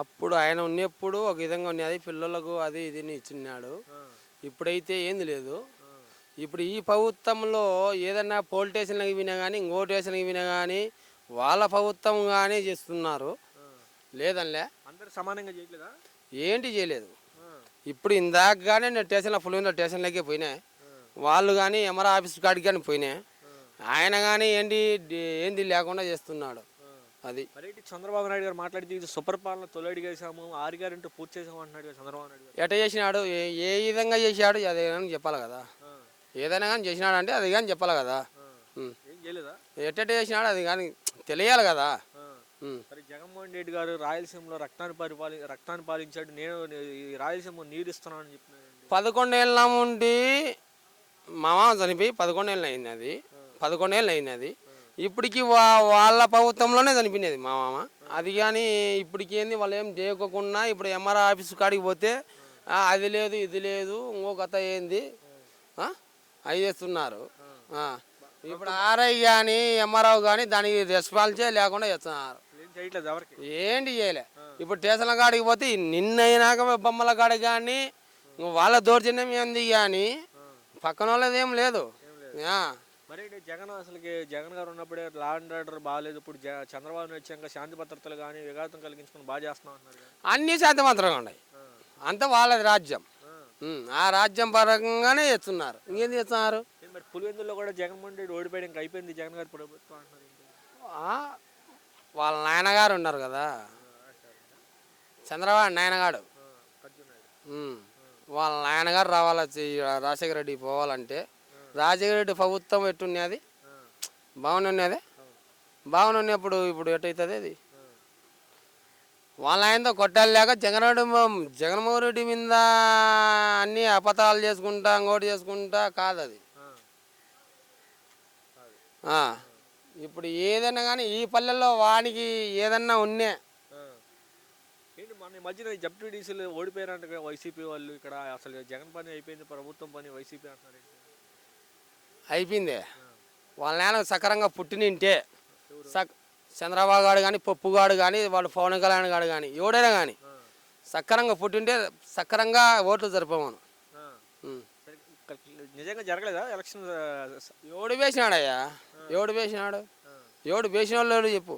అప్పుడు ఆయన ఉన్నప్పుడు ఒక విధంగా ఉన్నది, పిల్లలకు అది ఇది ఇచ్చినాడు. ఇప్పుడైతే ఏంది లేదు. ఇప్పుడు ఈ ప్రభుత్వంలో ఏదన్నా పోలీస్ స్టేషన్లకు వినా కానీ, ఇంకో స్టేషన్కి వినా కానీ వాళ్ళ ప్రభుత్వం కానీ చేస్తున్నారు. లేదనిలే, అందరు సమానంగా చేయట్లేదా? ఏంటి చేయలేదు. ఇప్పుడు ఇందాక కానీ నేను స్టేషన్లో స్టేషన్లకే పోయినాయి. వాళ్ళు కానీ ఎంఆర్ ఆఫీస్ కాడికి కానీ పోయినాయి. ఆయన కానీ ఏంది లేకుండా చేస్తున్నాడు. అది మరి చంద్రబాబు నాయుడు గారు మాట్లాడితే ఇది సుపరిపాలన తొలడి చేసాము, 6 గ్యారెంటీలు పూర్తి చేసాము అంటున్నాడు కదా చంద్రబాబు నాయుడు గారు. ఎట్ట చేసినాడు, ఏ విధంగా చేశాడు అదే కానీ చెప్పాలి కదా. ఏదైనా కానీ చేసినాడు అంటే అది కానీ చెప్పాలి కదా. ఏం చేయలేదా? ఎట్ట చేసినాడు అది కానీ తెలియాలి కదా. మరి జగన్మోహన్ రెడ్డి గారు రాయలసీమలో రక్తాన్ని పాలించాడు, నేను ఈ రాయలసీమ నీరు ఇస్తున్నాను అని చెప్పినాడు. 11 ఏళ్ళ ఉండి మా మామ చనిపోయి 11 ఏళ్ళు అయింది. అది 11 ఏళ్ళు అయింది. అది ఇప్పటికి వాళ్ళ ప్రభుత్వంలోనే చనిపోయినది మా మామ. అది కానీ ఇప్పటికి ఏంది వాళ్ళు ఏం చేయకోకుండా ఇప్పుడు ఎంఆర్ ఆఫీస్ కాడికి పోతే అది లేదు ఇది లేదు ఇంకో కథ ఏంది అవి చేస్తున్నారు. ఇప్పుడు ఆర్ఐ కానీ ఎంఆర్ఓ కానీ దానికి రెస్పాన్సే లేకుండా చేస్తున్నారు. ఏంటి చేయలే. ఇప్పుడు స్టేషన్ల కాడికి పోతే నిన్నైనాక బొమ్మల కాడికి కానీ వాళ్ళ దౌర్జన్యం ఏంది కానీ పక్కన వాళ్ళది ఏం లేదు. మరి జగన్ గారు ఉన్నప్పుడే లా అండ్ ఆర్డర్ బాగాలేదు, ఇప్పుడు చంద్రబాబు వచ్చాక శాంతి భద్రతలు కానీ విఘాతం కలిగించుకుని బాగా చేస్తున్నాం అన్నారు. అన్నీ శాంతి భద్రంగా ఉన్నాయి. అంతా వాళ్ళది రాజ్యం. ఆ రాజ్యం పరంగానే చేస్తున్నారు. ఇంకేం చేస్తున్నారు. మరి పులివెందుల్లో కూడా జగన్మోహన్ రెడ్డి ఓడిపోయాడు, ఇంకా అయిపోయింది జగన్ గారి ప్రభుత్వం అంటున్నారు. వాళ్ళ నాయనగారు ఉన్నారు కదా, చంద్రబాబు నాయనగాడు. వాళ్ళ నాయనగారు రావాలి రాజశేఖర రెడ్డి పోవాలంటే. రాజశేఖర రెడ్డి ప్రభుత్వం ఎట్టున్నది బాగున్నది. బాగున్నప్పుడు ఇప్పుడు ఎట్టవుతుంది అది. వాళ్ళ ఆయనతో కొట్టాలి లేక జగన్మోహన్ రెడ్డి మీద అన్ని అపతాలు చేసుకుంటా ఇంకోటి చేసుకుంటా కాదు అది. ఇప్పుడు ఏదైనా కానీ ఈ పల్లెల్లో వానికి ఏదన్నా ఉన్నే. ఏంటి మన మధ్యన జడ్పీటీసీలు ఓడిపోయారంట వైసీపీ వాళ్ళు. ఇక్కడ అసలు జగన్ పని అయిపోయింది, ప్రభుత్వం పని వైసీపీ అంటున్నారు. అయిపోయింది. వాళ్ళ నాన్న సకరంగా పుట్టినింటే చంద్రబాబు గారు కానీ పప్పుగాడు కానీ వాడు పవన్ కళ్యాణ్ గారు కానీ ఎవడైనా కానీ సక్కరంగా పుట్టింటే సక్కరంగా ఓట్లు జరిపోమను. నిజంగా జరగలేదా ఎలక్షన్? ఎవడు వేసినాడయ్యా, ఎవడు వేసినాడు, ఎవడు వేసిన వాళ్ళు చెప్పు.